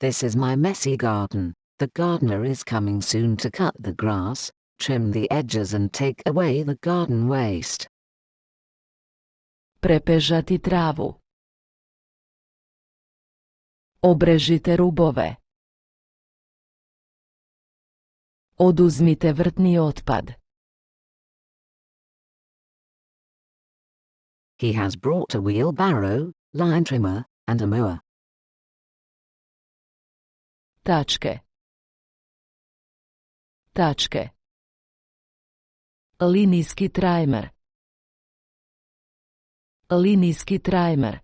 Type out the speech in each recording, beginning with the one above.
This is my messy garden. The gardener is coming soon to cut the grass, trim the edges and take away the garden waste. Prepežati travu. Obrežite rubove. Oduzmite vrtni otpad. He has brought a wheelbarrow, line trimmer, and a mower. Tačke. Tačke. Linijski trajmer. Linijski trajmer.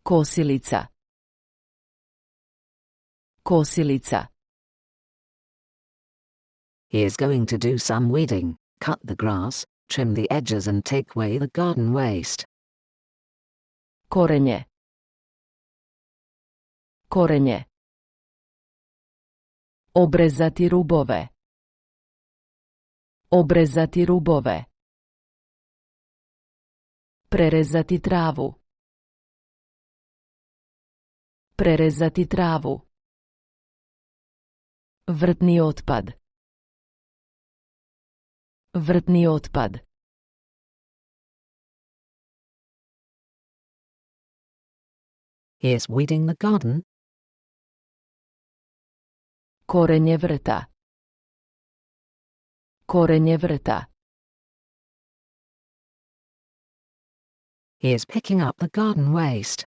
Kosilica. Kosilica. He is going to do some weeding, cut the grass, trim the edges and take away the garden waste. Korenje. Korenje. Obrezati rubove. Obrezati rubove. Prerezati travu. Prerezati travu. Vrtni otpad. Vrtni otpad. He is weeding the garden. Korenje vrta. Korenje vrta. He is picking up the garden waste.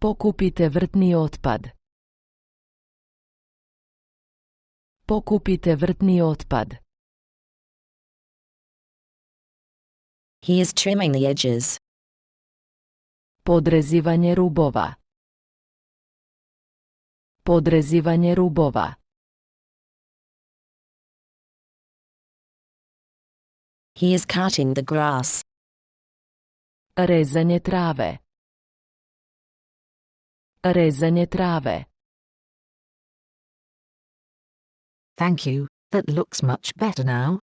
Pokupite vrtni otpad. Pokupite vrtni otpad. He is trimming the edges. Podrezivanje rubova. Podrezivanje rubova. He is cutting the grass. Rezanje trave. Rezanje trave. Thank you, that looks much better now.